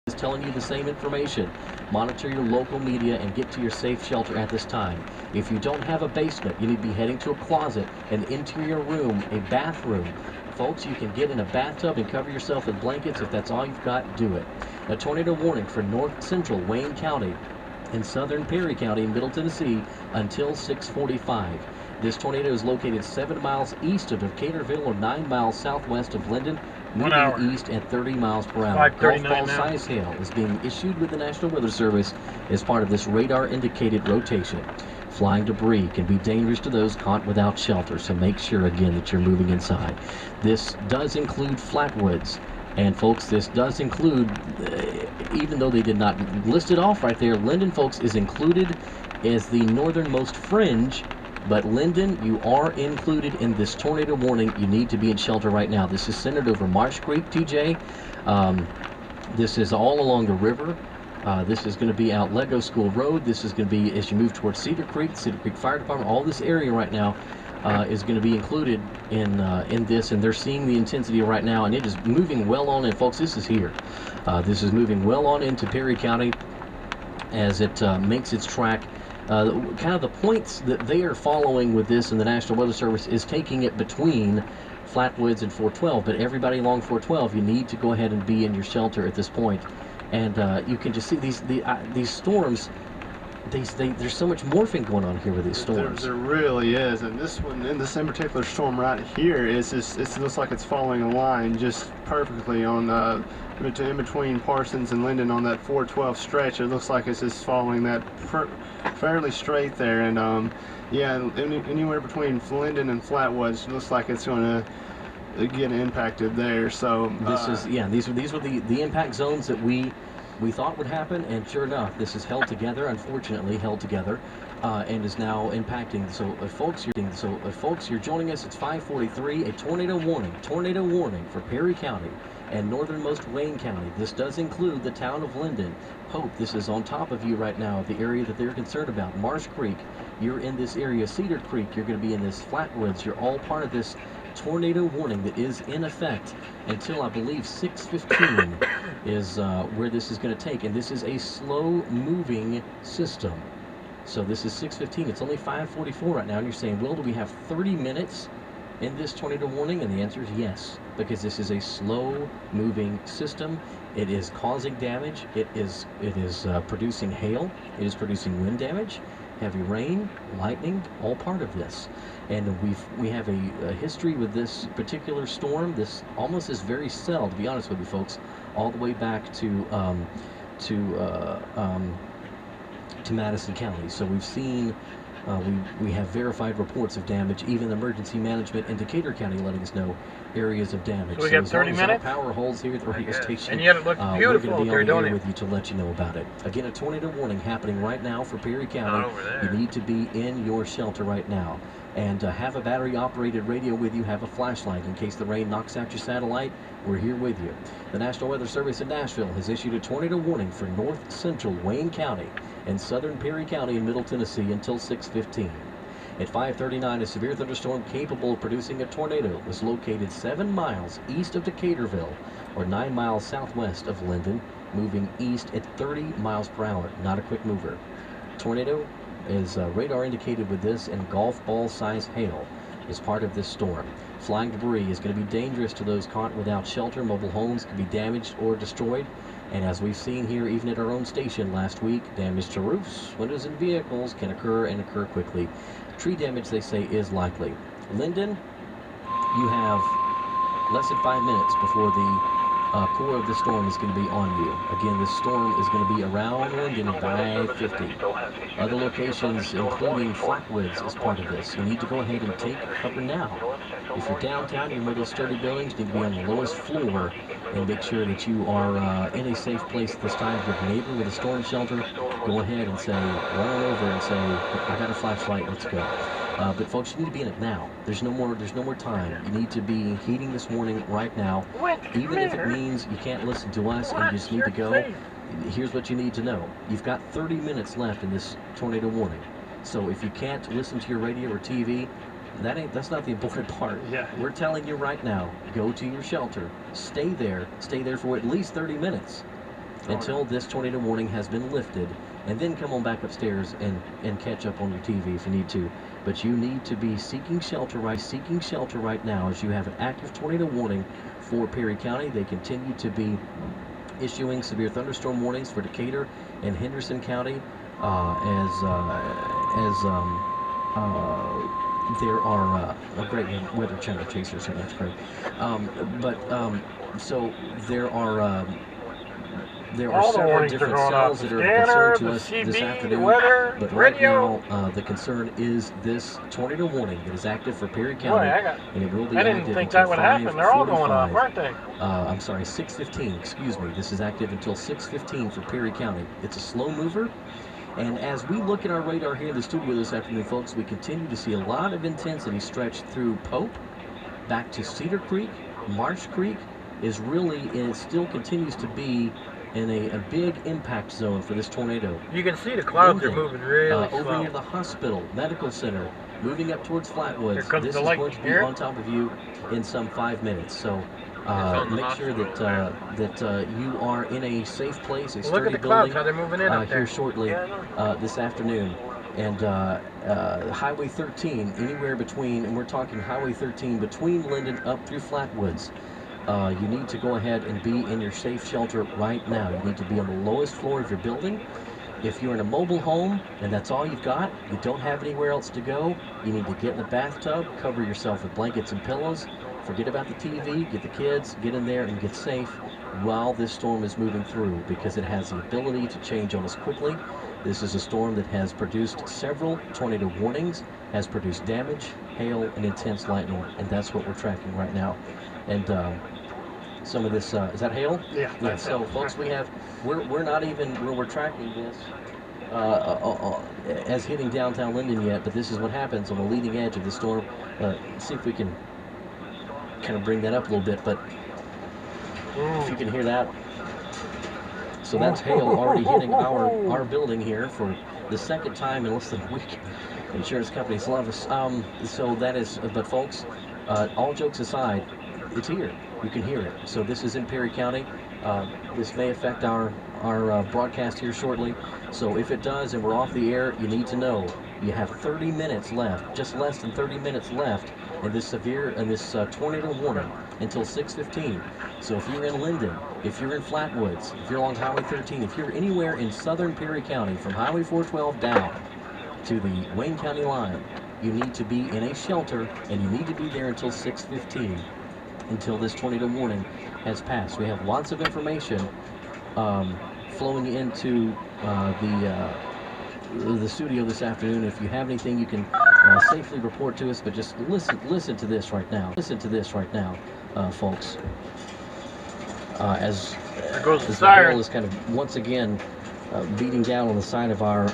is telling you the same information. Monitor your local media and get to your safe shelter at this time. If you don't have a basement, you need to be heading to a closet, an interior room, a bathroom. Folks, you can get in a bathtub and cover yourself with blankets. If that's all you've got, do it. A tornado warning for north central Wayne County and southern Perry County in Middle Tennessee until 6:45. This tornado is located 7 miles east of Decaturville or 9 miles southwest of Linden, moving east at 30 miles per hour. Golf ball size hail is being issued with the National Weather Service as part of this radar-indicated rotation. Flying debris can be dangerous to those caught without shelter, so make sure again that you're moving inside. This does include flatwoods. And folks, this does include, even though they did not list it off right there, Linden, folks, is included as the northernmost fringe. But Linden, you are included in this tornado warning. You need to be in shelter right now. This is centered over Marsh Creek, TJ. This is all along the river. This is going to be out Lego School Road. This is going to be as you move towards Cedar Creek Fire Department. All this area right now is going to be included in this, and they're seeing the intensity right now, and it is moving well on. And folks, this is here. This is moving well on into Perry County as it makes its track. Kind of the points that they are following with this, and the National Weather Service is taking it between Flatwoods and 412. But everybody along 412, you need to go ahead and be in your shelter at this point. And you can just see these storms. There's so much morphing going on here with these storms. There really is, and this one, in this in particular storm right here, it looks like it's following a line just perfectly on in between Parsons and Linden on that 412 stretch. It looks like it's just following that fairly straight there, and yeah, anywhere between Linden and Flatwoods, it looks like it's going to get impacted there. So these were the impact zones that we thought would happen, and sure enough, this is held together, unfortunately held together, and is now impacting. So folks, you're joining us. It's 5:43. A tornado warning for Perry County and northernmost Wayne County. This does include the town of Linden. Hope this is on top of you right now, the area that they're concerned about. Marsh Creek, you're in this area. Cedar Creek, you're going to be in this. Flatwoods, you're all part of this tornado warning that is in effect until I believe 6:15 is where this is going to take, and this is a slow moving system. So this is 6:15. It's only 5:44 right now, and you're saying, Will, do we have 30 minutes in this tornado warning? And the answer is yes, because this is a slow moving system. It is causing damage. It is producing hail. It is producing wind damage, heavy rain, lightning, all part of this. And we have a history with this particular storm. This almost is very cell, to be honest with you folks, all the way back to Madison County. So we've seen, we have verified reports of damage. Even emergency management in Decatur County letting us know areas of damage. So we got 30 minutes. Our power holds here at the radio station. And yet it looks beautiful we're going to be there, on don't the air it? with you to let you know about it. Again, a tornado warning happening right now for Perry County. You need to be in your shelter right now. And have a battery-operated radio with you, have a flashlight in case the rain knocks out your satellite. We're here with you. The National Weather Service in Nashville has issued a tornado warning for north central Wayne County and southern Perry County in Middle Tennessee until 6:15. At 5:39, a severe thunderstorm capable of producing a tornado was located 7 miles east of Decaturville or 9 miles southwest of Linden, moving east at 30 miles per hour. Not a quick mover. Tornado is radar indicated with this, and golf ball size hail is part of this storm. Flying debris is going to be dangerous to those caught without shelter. Mobile homes can be damaged or destroyed, and as we've seen here even at our own station last week, damage to roofs, windows, and vehicles can occur and occur quickly. Tree damage, they say, is likely. Linden, you have less than 5 minutes before the core of the storm is going to be on you. Again, this storm is going to be around Linden by 50. Other locations, including Flatwoods, is part of this. You need to go ahead and take cover now. If you're downtown, you're in one of those sturdy buildings, you need to be on the lowest floor and make sure that you are in a safe place at this time. If you're a neighbor with a storm shelter, go ahead and say, run on over and say, I got a flashlight, let's go. But folks, you need to be in it now. There's no more time. You need to be heeding this warning right now. Even if it means you can't listen to us and you just need to go, here's what you need to know. You've got 30 minutes left in this tornado warning. So if you can't listen to your radio or TV, that's not the important part. Yeah. We're telling you right now, go to your shelter. Stay there for at least 30 minutes. until this tornado warning has been lifted, and then come on back upstairs and catch up on your TV if you need to. But you need to be seeking shelter right now, as you have an active tornado warning for Perry County. They continue to be issuing severe thunderstorm warnings for Decatur and Henderson County, there are a great weather channel chasers, so that's great. So there are several different cells that are of concern to us this afternoon, but right now the concern is this tornado warning that is active for Perry County, and it will be active until 5:45. I didn't think that would happen. They're all going off, aren't they? I'm sorry, 6:15. Excuse me. This is active until 6:15 for Perry County. It's a slow mover. And as we look at our radar here in the studio this afternoon, folks, we continue to see a lot of intensity stretched through Pope, back to Cedar Creek. Marsh Creek is really, and it still continues to be in a big impact zone for this tornado. You can see the clouds are moving really slow. Over near the hospital, medical center, moving up towards Flatwoods. This is going to be on top of you in some 5 minutes. So make sure that you are in a safe place, a sturdy building, how they're moving in here shortly this afternoon. And Highway 13, anywhere between, and we're talking Highway 13 between Linden up through Flatwoods. You need to go ahead and be in your safe shelter right now. You need to be on the lowest floor of your building. If you're in a mobile home and that's all you've got, you don't have anywhere else to go, you need to get in the bathtub, cover yourself with blankets and pillows, forget about the TV, get the kids, get in there and get safe while this storm is moving through, because it has the ability to change on us quickly. This is a storm that has produced several tornado warnings, has produced damage, hail, and intense lightning, and that's what we're tracking right now. And some of this, is that hail? Yeah. So folks, we're not even where we're tracking this as hitting downtown Linden yet, but this is what happens on the leading edge of the storm. See if we can kind of bring that up a little bit, but if you can hear that. So that's hail already hitting our building here for the second time in less than a week. Insurance companies love us. So that is, but folks, all jokes aside, it's here. You can hear it. So this is in Perry County. This may affect our broadcast here shortly. So if it does and we're off the air, you need to know you have 30 minutes left, just less than 30 minutes left in this tornado warning until 6:15. So if you're in Linden, if you're in Flatwoods, if you're along Highway 13, if you're anywhere in southern Perry County from Highway 412 down to the Wayne County line, you need to be in a shelter, and you need to be there until 6:15, until this tornado warning has passed. We have lots of information flowing into the studio this afternoon. If you have anything, you can safely report to us, but just listen to this right now. Listen to this right now, folks. As the hail is kind of once again beating down on the side of our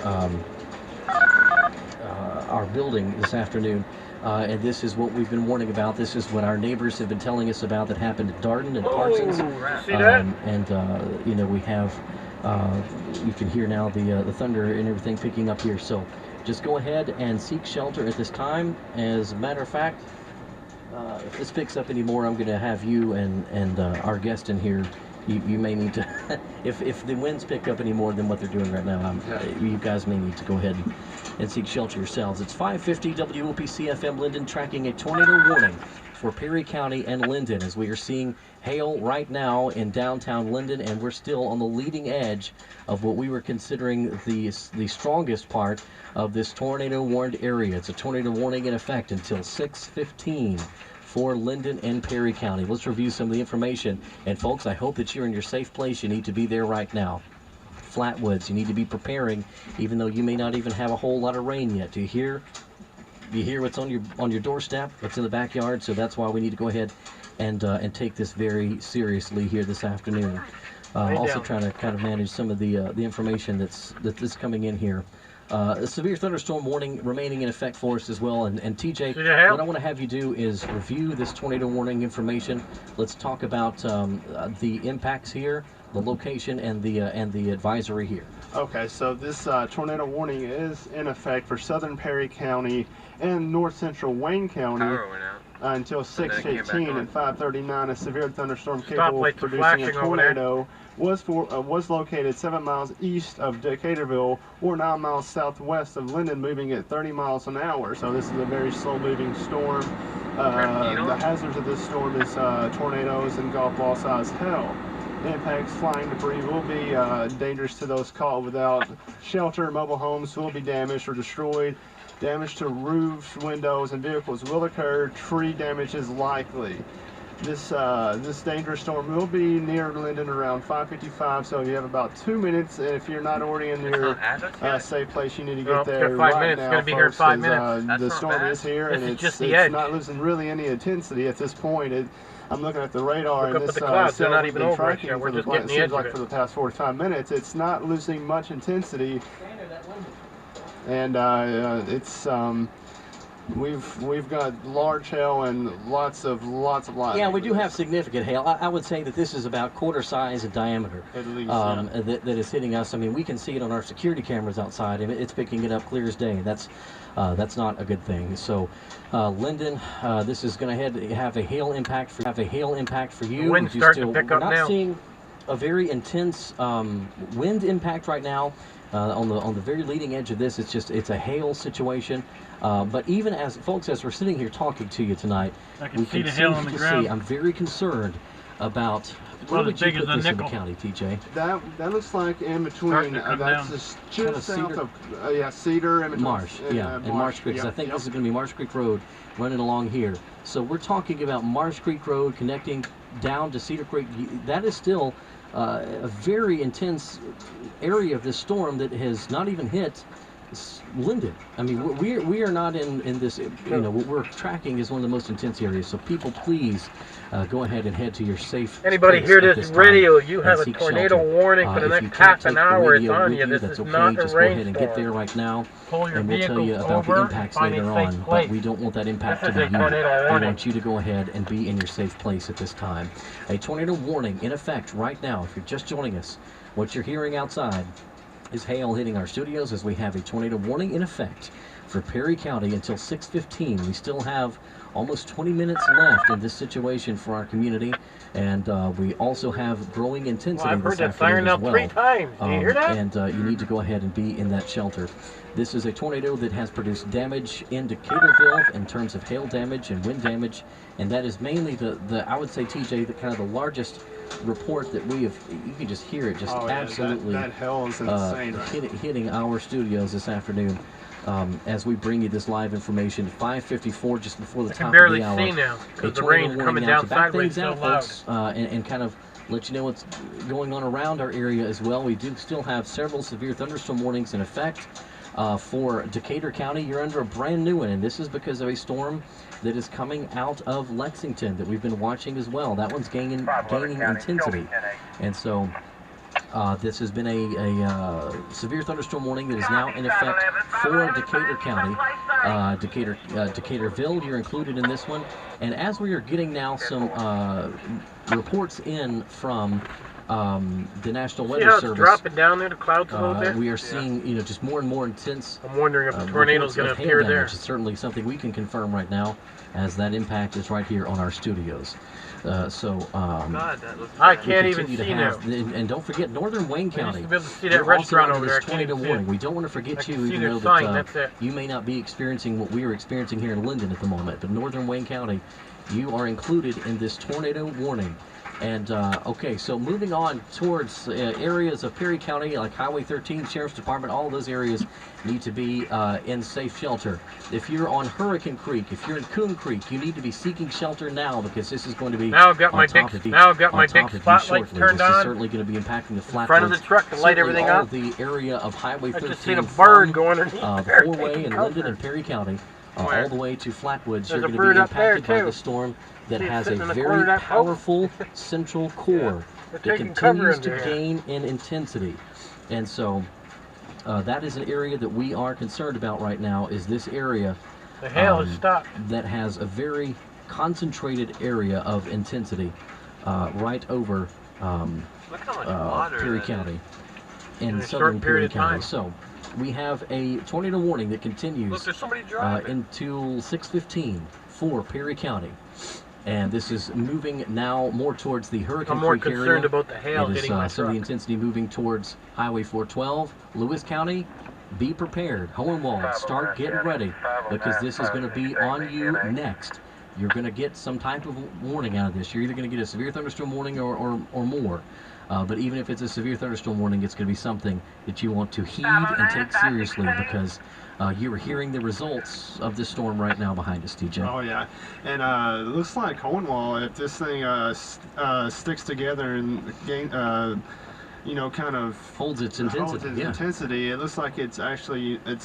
building this afternoon. And this is what we've been warning about. This is what our neighbors have been telling us about that happened at Darden and Parsons. See that? And you know, we have, you can hear now the thunder and everything picking up here. So just go ahead and seek shelter at this time. As a matter of fact, if this picks up anymore, I'm going to have you and our guest in here. You may need to, if the winds pick up any more than what they're doing right now, you guys may need to go ahead and seek shelter yourselves. It's 550 WOPC FM Linden, tracking a tornado warning for Perry County and Linden, as we are seeing hail right now in downtown Linden, and we're still on the leading edge of what we were considering the strongest part of this tornado warned area. It's a tornado warning in effect until 6:15. For Linden and Perry County. Let's review some of the information. And folks, I hope that you're in your safe place. You need to be there right now. Flatwoods, you need to be preparing, even though you may not even have a whole lot of rain yet. Do you hear what's on your doorstep, what's in the backyard? So that's why we need to go ahead and take this very seriously here this afternoon. Also trying to kind of manage some of the information that's coming in here. A severe thunderstorm warning remaining in effect for us as well. And TJ, what I want to have you do is review this tornado warning information. Let's talk about the impacts here, the location, and the advisory here. Okay, so this tornado warning is in effect for southern Perry County and north central Wayne County. Power went out. until 6:15. At 5:39, a severe thunderstorm capable Stoplights of are producing a flashing over there. tornado was located 7 miles east of Decaturville or 9 miles southwest of Linden, moving at 30 miles an hour. So this is a very slow-moving storm. The hazards of this storm is tornadoes and golf ball size hail. Impacts, flying debris will be dangerous to those caught without shelter. Mobile homes will be damaged or destroyed. Damage to roofs, windows, and vehicles will occur. Tree damage is likely. This dangerous storm will be near Linden around 5:55, so you have about 2 minutes. And if you're not already in your safe place, you need to get there 5 right minutes. now, It's going to be here in 5 minutes. The storm is here, This and is just it's the edge. not losing really any intensity at this point. I'm looking at the radar, Look and up this at the clouds. They're cell not has even been over it tracking yet. We're for just the, getting it the seems edge like of it. for the past 45 minutes. It's not losing much intensity, and we've got large hail and lots of lightning. Yeah, we do have significant hail. I would say that this is about quarter size in diameter. At least, that is hitting us. I mean, we can see it on our security cameras outside, and it's picking it up clear as day. That's not a good thing. So, Linden, this is going to have a hail impact for you. The wind's starting to pick up we're not now. seeing a very intense wind impact right now. On the very leading edge of this, it's a hail situation. But even as we're sitting here talking to you tonight, I can see the hail on the you ground. see, I'm very concerned about. Where About would as you big put as a this in the nickel. county, TJ? that looks like in between. Starting to come That's down. just Kinda south Cedar? of Cedar in between. Marsh, and Marsh Creek. 'Cause I think this is going to be Marsh Creek Road running along here. So we're talking about Marsh Creek Road connecting down to Cedar Creek. That is still a very intense area of this storm that has not even hit Linden. I mean, we are not in this. What we're tracking is one of the most intense areas. So people, please go ahead and head to your safe. Anybody place hear at this time radio, you and have a seek tornado shelter. warning for the If you next can't half take an the hour. It's radio on with you. This that's is okay. not a Just go ahead and get rainstorm. there right now, Pull your and we'll tell you vehicles about the over, impacts find a later safe on. But place. we don't want that impact This to is be a you. tornado We warning. want you to go ahead and be in your safe place at this time. A tornado warning in effect right now. If you're just joining us, what you're hearing outside is hail hitting our studios as we have a tornado warning in effect for Perry County until 6:15. We still have almost 20 minutes left in this situation for our community, and we also have growing intensity Well, I've heard this that siren afternoon now as 3 well. times. Do you hear that? And you need to go ahead and be in that shelter. This is a tornado that has produced damage in Decaturville in terms of hail damage and wind damage, and that is mainly the I would say, TJ, the kind of the largest report that we have. You can just hear it just absolutely that hail is insane. hitting our studios this afternoon. As we bring you this live information, 5:54, just before the I top can of barely the hour. see now A because the tornado rain's warning coming now down to back sideways things so out, loud. folks, and kind of let you know what's going on around our area as well. We do still have several severe thunderstorm warnings in effect. For Decatur County, you're under a brand new one, and this is because of a storm that is coming out of Lexington that we've been watching as well. That one's gaining intensity, and so this has been a severe thunderstorm warning that is now in effect for Decatur County. Decaturville, you're included in this one, and as we are getting now some reports in from the National See Weather how it's Service. dropping down there, the clouds a little bit? We are seeing, just more and more intense. I'm wondering if the tornado's going to reports of hail appear damage. there. It's certainly something we can confirm right now, as that impact is right here on our studios. God, that looks I can't even see now. And don't forget, Northern Wayne I used County. to be able to see You're that restaurant also under over there. I this can't tornado even see warning. it. We don't want to forget I you, can see even their though sign, that that's it. you may not be experiencing what we are experiencing here in Linden at the moment. But Northern Wayne County, you are included in this tornado warning. And okay, so moving on towards areas of Perry County, like Highway 13, Sheriff's Department, all those areas need to be in safe shelter. If you're on Hurricane Creek, if you're in Coon Creek, you need to be seeking shelter now, because this is going to be Now I've got my big spotlights turned This is on. certainly going to be impacting the flatwoods. In front of the truck to light everything all up. the area of Highway 13. I just seen a bird from, going underneath the there. four-way in taking Linden cover. and Perry County, Where? all the way to Flatwoods. There's You're a going to bird be up there, impacted by too. the storm that See it has a sitting in the corner very of that post? powerful central core They're that taking cover continues to under here. gain in intensity. And so that is an area that we are concerned about right now, is this area The hail has stopped. that has a very concentrated area of intensity right over Look how much water Perry that County in in a southern short Perry period of County. time. So we have a tornado warning that Look, continues there's somebody driving. until 6:15 for Perry County. And this is moving now more towards the Hurricane I'm more Creek concerned area. about the hail hitting my Some of the truck. intensity moving towards Highway 412. Lewis County, be prepared. Hohenwald, start getting ready, because this is going to be on you next. You're going to get some type of warning out of this. You're either going to get a severe thunderstorm warning or more. But even if it's a severe thunderstorm warning, it's going to be something that you want to heed and take seriously, because you are hearing the results of this storm right now behind us, TJ. Oh yeah, and it looks like Cornwall, if this thing sticks together and gain, kind of holds its intensity. It looks like it's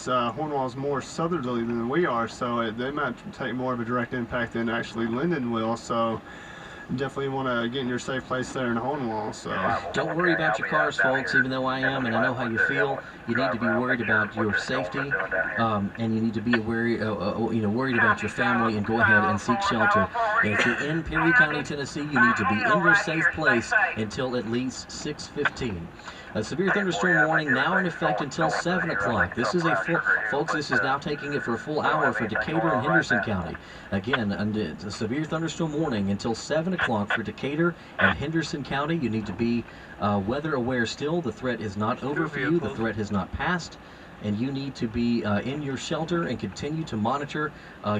Cornwall's more southerly than we are, so they might take more of a direct impact than actually Linden will. So definitely want to get in your safe place there in Cornwall. So don't worry about your cars, folks. Even though I am, and I know how you feel, you need to be worried about your safety, and you need to be worried about your family, and go ahead and seek shelter. And if you're in Perry County, Tennessee, you need to be in your safe place until at least 6:15. A severe thunderstorm warning now in effect until 7 o'clock. This is folks, this is now taking it for a full hour for Decatur and Henderson County. Again, a severe thunderstorm warning until 7 o'clock for Decatur and Henderson County. You need to be weather aware still. The threat is not over for you. The threat has not passed. And you need to be in your shelter and continue to monitor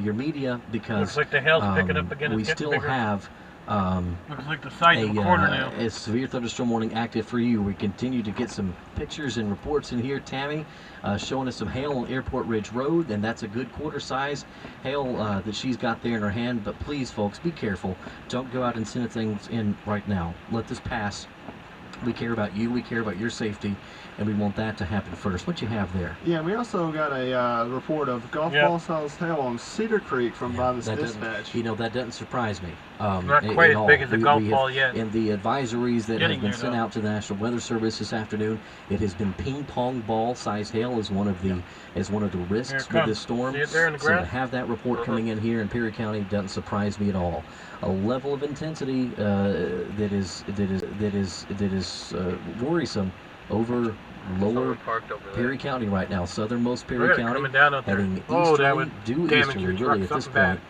your media, because looks like the hail's picking up again. We still have looks like the size of a quarter now. A severe thunderstorm warning active for you. We continue to get some pictures and reports in here. Tammy showing us some hail on Airport Ridge Road, and that's a good quarter size hail that she's got there in her hand. But please, folks, be careful. Don't go out and send things in right now. Let this pass. We care about you. We care about your safety, and we want that to happen first. What you have there? Yeah, we also got a report of golf ball size hail on Cedar Creek from Bob's Dispatch. That doesn't surprise me. Not quite as big as a golf ball yet. In the advisories that have been sent out to the National Weather Service this afternoon, it has been ping pong ball size hail as one of the risks with this storm. See it there in the so grass? to have that report coming in here in Perry County doesn't surprise me at all. A level of intensity that is worrisome over lower Perry County right now, southernmost Perry County, heading easterly, due easterly really at this point,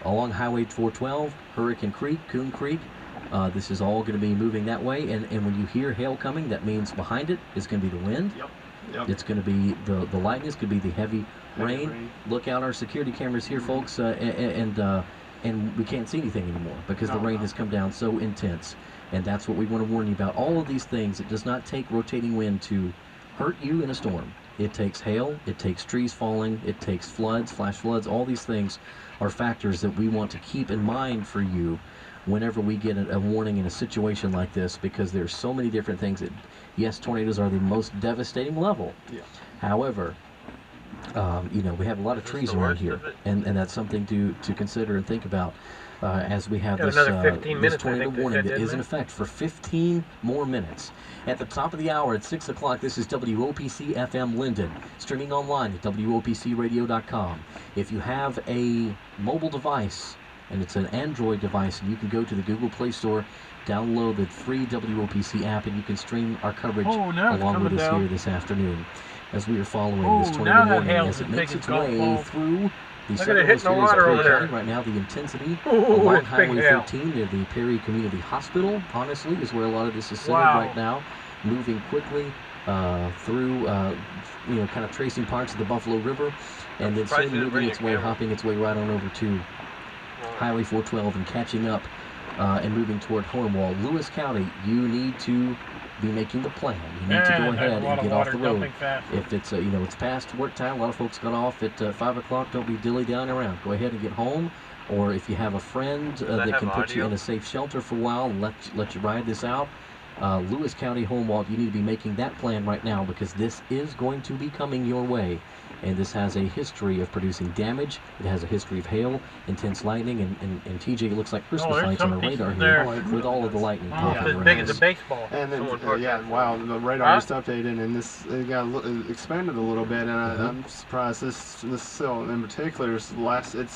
along Highway 412, Hurricane Creek, Coon Creek. This is all going to be moving that way, and when you hear hail coming, that means behind it is going to be the wind. Yep. It's going to be the lightning. It's going to be the heavy rain. Look out our security cameras here, folks, and we can't see anything anymore because the rain has come down so intense. And that's what we want to warn you about. All of these things, it does not take rotating wind to hurt you in a storm. It takes hail, it takes trees falling, it takes floods, flash floods. All these things are factors that we want to keep in mind for you whenever we get a warning in a situation like this, because there's so many different things that, yes, tornadoes are the most devastating level. Yeah. However, we have a lot of trees around here, and that's something to consider and think about as we have this tornado warning that is in effect for 15 more minutes. At the top of the hour at 6 o'clock, this is WOPC FM Linden, streaming online at WOPCradio.com. If you have a mobile device, and it's an Android device, and you can go to the Google Play Store, download the free WOPC app, and you can stream our coverage along with us here this afternoon as we are following this tornado warning as it makes its way through the southernmost areas of Perry County. Right now, the intensity along Highway 13 near the Perry Community Hospital, honestly, is where a lot of this is centered right now, moving quickly through, kind of tracing parts of the Buffalo River, and then soon moving its way, hopping its way right on over to Highway 412 and catching up and moving toward Cornwall. Lewis County, you need to be making the plan. You need to go ahead and get off the road. If it's it's past work time, a lot of folks got off at 5 o'clock. Don't be dilly-dallying around. Go ahead and get home, or if you have a friend that can put you in a safe shelter for a while, let you ride this out. Lewis County, Hohenwald, you need to be making that plan right now, because this is going to be coming your way. And this has a history of producing damage. It has a history of hail, intense lightning, and TJ, it looks like Christmas lights on the radar here with all of the lightning popping around. As big as a baseball. And then, wow, the radar just updated, and it got expanded a little bit, and I'm surprised this cell in particular it's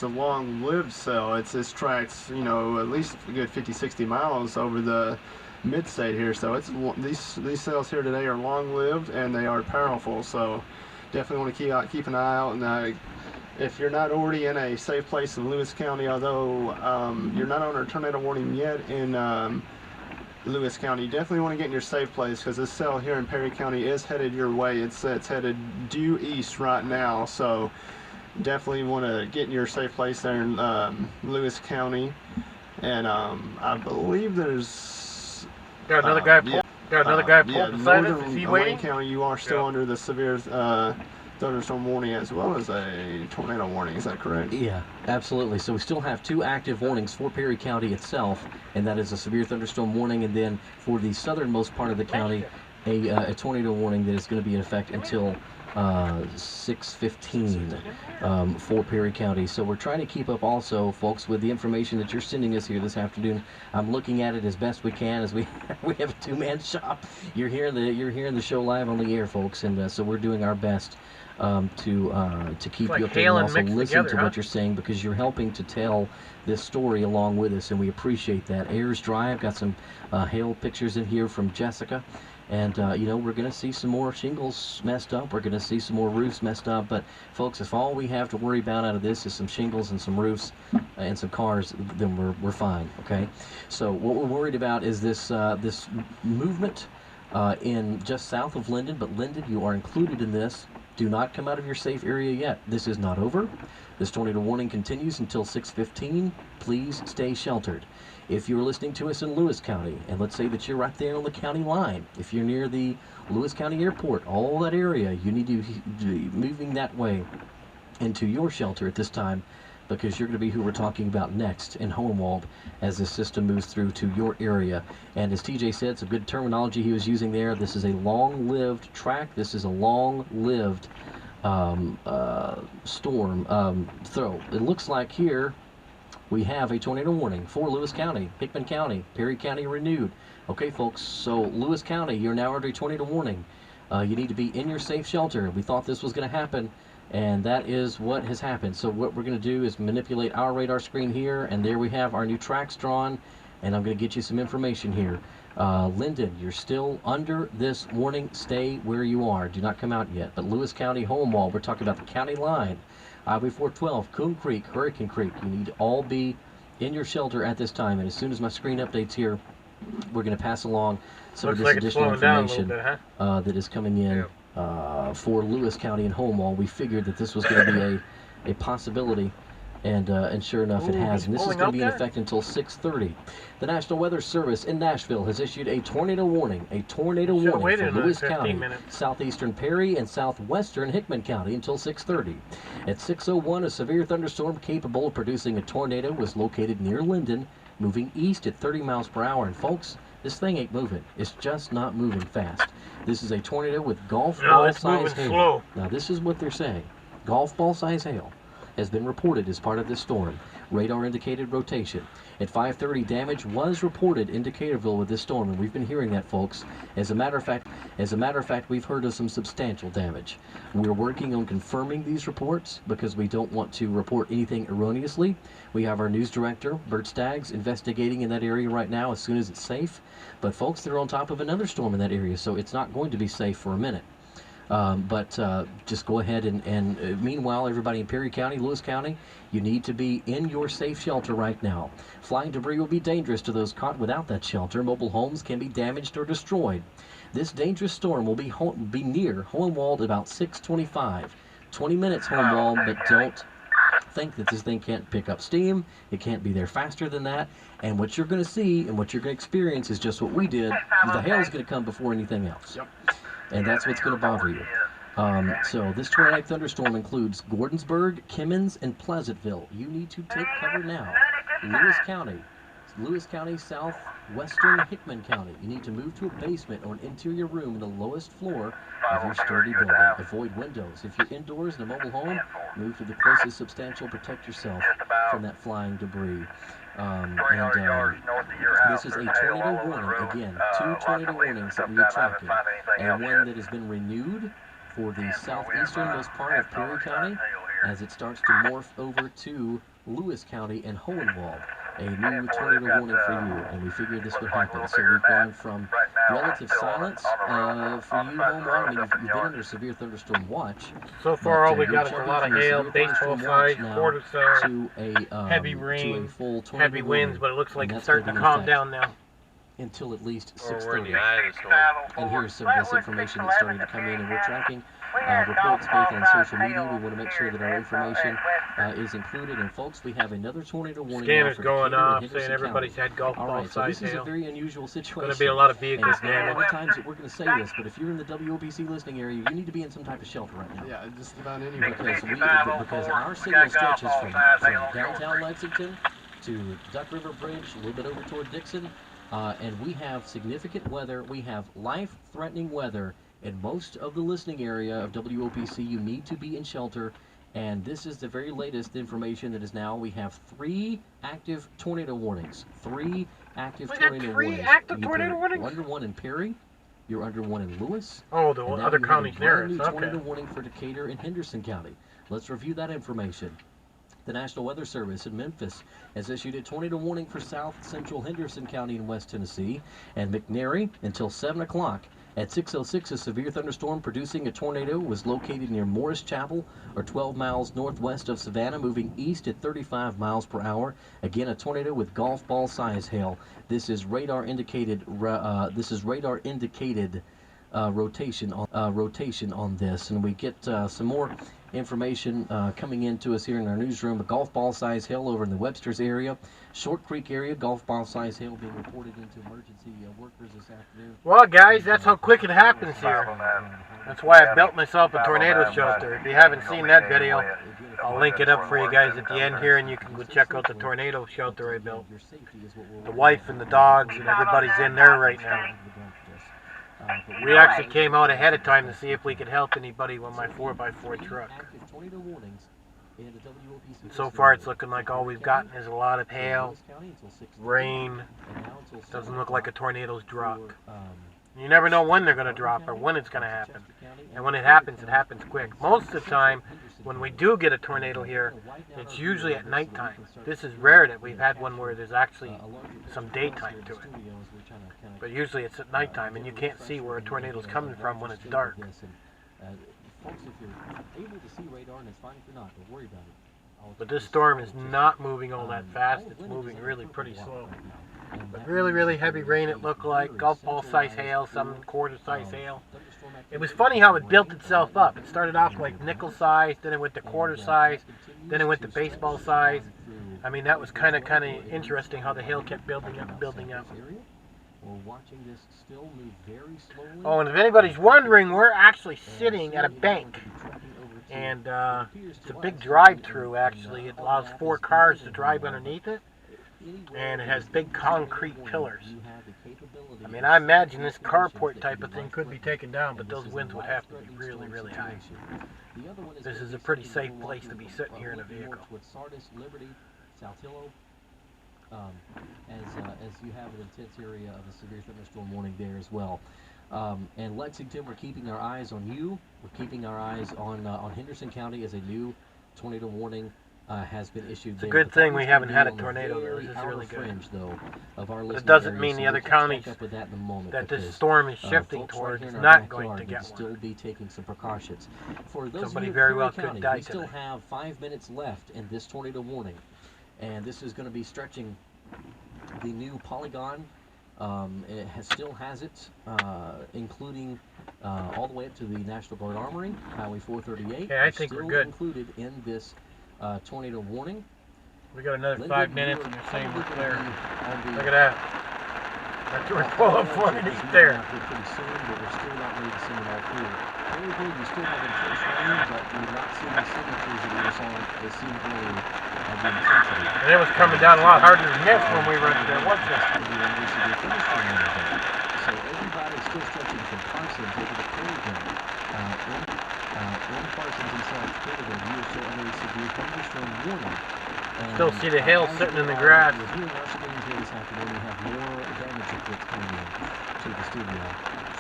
a long-lived cell. It's tracked, at least a good 50-60 miles over the mid-state here, so these cells here today are long-lived and they are powerful, so definitely want to keep an eye out, and if you're not already in a safe place in Lewis County, although you're not under a tornado warning yet in Lewis County, you definitely want to get in your safe place, because this cell here in Perry County is headed your way. It's headed due east right now, so definitely want to get in your safe place there in Lewis County. And I believe there's got another guy. Got another guy pulled beside us. Is he waiting? Wayne County, you are still under the severe thunderstorm warning as well as a tornado warning. Is that correct? Yeah, absolutely. So we still have 2 active warnings for Perry County itself, and that is a severe thunderstorm warning, and then for the southernmost part of the county, a tornado warning that is going to be in effect until 6:15 for Perry County. So we're trying to keep up also, folks, with the information that you're sending us here this afternoon. I'm looking at it as best we can, as we have a 2-man shop. You're hearing the show live on the air, folks, and so we're doing our best to keep you up there and also listen to what you're saying, because you're helping to tell this story along with us, and we appreciate that. Ayers Dry, I've got some hail pictures in here from Jessica. And, you know, we're going to see some more shingles messed up. We're going to see some more roofs messed up. But, folks, if all we have to worry about out of this is some shingles and some roofs and some cars, then we're fine, okay? So what we're worried about is this movement in just south of Linden. But, Linden, you are included in this. Do not come out of your safe area yet. This is not over. This tornado warning continues until 6:15. Please stay sheltered. If you're listening to us in Lewis County, and let's say that you're right there on the county line, if you're near the Lewis County Airport, all that area, you need to be moving that way into your shelter at this time, because you're going to be who we're talking about next in Hohenwald as this system moves through to your area. And as TJ said, some good terminology he was using there. This is a long-lived track. This is a long-lived storm throw. It looks like here we have a tornado warning for Lewis County, Hickman County, Perry County renewed. Okay, folks, so Lewis County, you're now under a tornado warning. You need to be in your safe shelter. We thought this was going to happen, and that is what has happened. So what we're going to do is manipulate our radar screen here, and there we have our new tracks drawn, and I'm going to get you some information here. Linden, you're still under this warning. Stay where you are. Do not come out yet. But Lewis County, Hohenwald, we're talking about the county line. Highway 412, Coon Creek, Hurricane Creek. You need to all be in your shelter at this time. And as soon as my screen updates here, we're going to pass along some of this additional information that is coming in for Lewis County and Hohenwald. We figured that this was going to be a possibility, and sure enough, it has. And this is going to be in effect until 6:30. The National Weather Service in Nashville has issued a tornado warning. A tornado warning for Lewis County, southeastern Perry, and southwestern Hickman County until 6:30. At 6:01, a severe thunderstorm capable of producing a tornado was located near Linden, moving east at 30 miles per hour. And folks, this thing ain't moving. It's just not moving fast. This is a tornado with golf ball size hail. Slow. Now, this is what they're saying. Golf ball size hail has been reported as part of this storm. Radar indicated rotation. At 5:30, damage was reported in Decaturville with this storm, and we've been hearing that, folks. As a matter of fact, we've heard of some substantial damage. We're working on confirming these reports because we don't want to report anything erroneously. We have our news director, Bert Staggs, investigating in that area right now as soon as it's safe. But folks, they're on top of another storm in that area, so it's not going to be safe for a minute. But just go ahead and meanwhile, everybody in Perry County, Lewis County, you need to be in your safe shelter right now. Flying debris will be dangerous to those caught without that shelter. Mobile homes can be damaged or destroyed. This dangerous storm will be near Hohenwald about 6:25. 20 minutes, Hohenwald, but don't think that this thing can't pick up steam. It can't be there faster than that. And what you're going to see and what you're going to experience is just what we did. The hail is going to come before anything else. Yep. And that's what's going to bother you. So this tornadic thunderstorm includes Gordonsburg, Kimmins, and Pleasantville. You need to take cover now. Lewis County, southwestern Hickman County. You need to move to a basement or an interior room in the lowest floor of your sturdy building. Avoid windows. If you're indoors in a mobile home, move to the closest substantial. Protect yourself from that flying debris. This is a tornado warning. Again, 2 tornado warnings that we are tracking, and one that has been renewed for the southeasternmost part of Perry County as it starts to morph over to Lewis County and Hohenwald. a new tornado warning for you, and we figured this would happen. So we've gone from relative silence for you, home watch. I mean, you've been under severe thunderstorm watch. So far, all we got is a lot of hail, baseball size, quarter size, to a heavy rain, to a full tornado heavy winds, warning, but it looks like and it's that's starting to gonna be calm down now. until at least Or we're in 6:30. the eye of the storm. And here's some of this information that's starting to come in, and we're tracking reports both on social media. We want to make sure that our information is included. And folks, we have another tornado warning. Scanners going off, saying County. everybody's had golf All ball right, so size this is a hail. very unusual situation. Going to be a lot of And vehicles it's not all the damaged. times that we're going to say this, but if you're in the WOPC listening area, you need to be in some type of shelter right now. Yeah, just about anywhere. Because our signal stretches from downtown Lexington to Duck River Bridge, a little bit over toward Dixon, and we have significant weather. We have life-threatening weather in most of the listening area of WOPC. You need to be in shelter, and this is the very latest information that is now. We have 3 active tornado warnings. 3 active We got tornado 3 warnings. active tornado warnings? You're under one in Perry. You're under one in Lewis. Oh, the And now other you have counties a near brand us. new tornado Okay. warning for Decatur and Henderson County. Let's review that information. The National Weather Service in Memphis has issued a tornado warning for south central Henderson County in West Tennessee and McNairy until 7 o'clock. At 6:06, a severe thunderstorm producing a tornado was located near Morris Chapel, or 12 miles northwest of Savannah, moving east at 35 miles per hour. Again, a tornado with golf ball size hail. This is radar indicated. Rotation on this, and we get some more information coming into us here in our newsroom. A golf ball size hail over in the Webster's area, Short Creek area. Golf ball size hail being reported into emergency workers this afternoon. Well, guys, that's how quick it happens here. That's why I built myself a tornado shelter. If you haven't seen that video, I'll link it up for you guys at the end here, and you can go check out the tornado shelter I built. The wife and the dogs and everybody's in there right now. We actually came out ahead of time to see if we could help anybody with my 4x4 truck. And so far, it's looking like all we've gotten is a lot of hail, rain. Doesn't look like a tornado's dropped. You never know when they're going to drop or when it's going to happen. And when it happens quick. Most of the time, when we do get a tornado here, it's usually at nighttime. This is rare that we've had one where there's actually some daytime to it. But usually it's at nighttime, and you can't see where a tornado's coming from when it's dark. Folks, if you're able to see radar, and it's fine if you're not, don't worry about it. But this storm is not moving all that fast. It's moving really pretty slow. But really, really heavy rain it looked like. Golf ball size hail, some quarter size hail. It was funny how it built itself up. It started off like nickel size, then it went to quarter size, then it went to baseball size. I mean, that was kind of interesting how the hail kept building up, building up. Oh, and if anybody's wondering, we're actually sitting at a bank. And it's a big drive-through, actually. It allows 4 cars to drive underneath it. And it has big concrete pillars. I mean, I imagine this carport type of thing could be taken down, but those winds would have to be really, really high. This is a pretty safe place to be sitting here in a vehicle. As you have an intense area of a severe thunderstorm warning there as well. And Lexington, we're keeping our eyes on you. We're keeping our eyes on Henderson County as a new tornado warning has been issued. It's a good thing we haven't had a tornado there. This is really good. But it doesn't mean the other counties that this storm is shifting towards is not going to get one. Still be taking some precautions. For those Somebody of you very in well Perry could County, die we still today. have 5 minutes left in this tornado warning, and this is going to be stretching the new polygon. It still has it, including all the way up to the National Guard Armory, Highway 438. Okay, I think we're good. Included in this tornado warning. We got another 5 minutes, and you're saying we're clear. Look at Look that. That's we're pulling for underneath there. Pretty soon, but we're still not ready to send it all clear. Very good. You still have intense rain, but we've not seen the signatures that we saw that seemed earlier of the intensity. And it was coming down a lot harder than this when we were there, wasn't it? So everybody's still stretching from Parsons over to Corrigan. In Parsons and South Corrigan, we are still under a severe thunderstorm warning. Still see the hail sitting in the grass. Here in our screens here this afternoon, we have more damage reports coming in to the studio.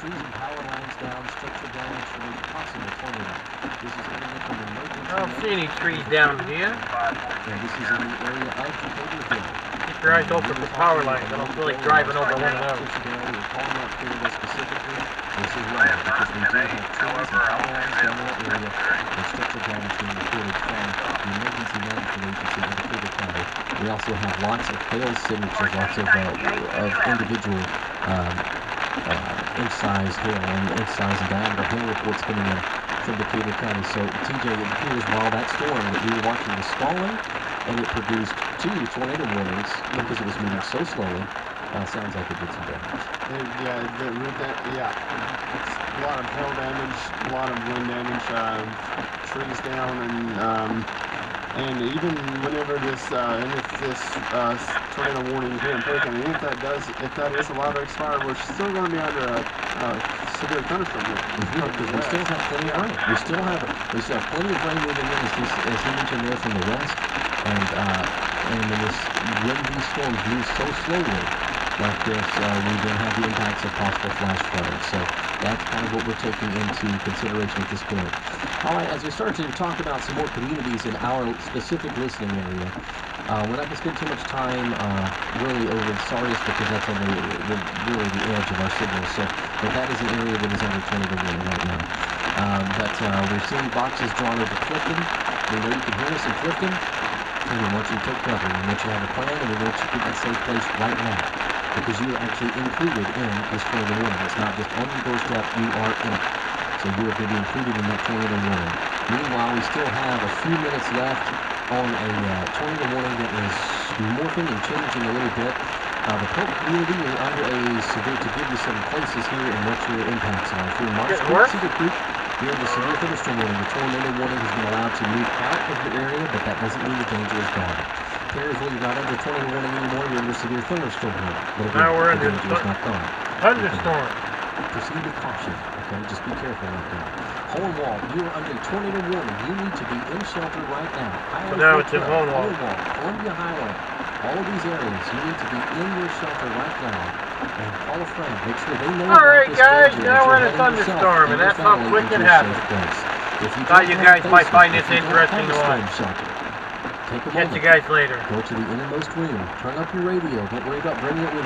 Trees and power lines down, structural damage from a possible tornado. This is coming from emergency. I don't see any trees down here. And this is in the area of Cobra. Keep your eyes open for power lines. I don't feel like driving over one of those. This is right, because we do have trees and power lines down that area, and structural damage being reported from the Emergency Management Agency in Cobra County. We also have lots of hail signatures, lots of individual inch-size hail and inch-size and diameter hail reports coming in from Decatur County. So, TJ, it appears while that storm that we were watching was stalling, and it produced 2 tornado warnings because it was moving so slowly. Sounds like it did some damage. It's a lot of hail damage, a lot of wind damage, trees down, and even whenever this tornado warning here in Perry County, if that is allowed to expire, we're still going to be under a severe thunderstorm here. Because we still have plenty of rain. We still have plenty of rain moving in, as you mentioned there, from the west, and when these storms move so slowly like this, we then have the impacts of possible flash flooding. So that's kind of what we're taking into consideration at this point. All right, as we start to talk about some more communities in our specific listening area, we're not going to spend too much time really over the Sardis, because that's on really the edge of our signal. So, but that is an area that is under tornado warning right now. But we're seeing boxes drawn over Clifton. We know you can hear us in Clifton, and we want you to take cover. We want you to have a plan, and we want you to get in a safe place right now, because you are actually included in this tornado warning. It's not just on your doorstep, you are in it. So you are going to be included in that tornado warning. Meanwhile, we still have a few minutes left on a tornado warning that is morphing and changing a little bit. The Polk community is under a severe, to give you some places here and what your impacts are. If you're in Marsh Creek, Cedar Creek, you're in the severe thunderstorm warning. The tornado warning has been allowed to move out of your area, but that doesn't mean the danger is gone. Perrysville, you're not under tornado warning anymore, you're under severe thunderstorm warning. But again, now we're the under danger is not gone. thunderstorm. Proceed with caution, okay? Just be careful right now. Hornwall, you are under tornado warning. You need to be in shelter right now. But now it's in Hornwall. Columbia Highway, all of these areas, you need to be in your shelter right now. And call a friend. Make sure they know. All right, guys, now we're in a thunderstorm, and that's how quick it happened. Thought you guys might find this interesting to watch. Take a Catch moment. you guys later. Go to the innermost room. Turn up your radio. Don't worry about bringing it with you.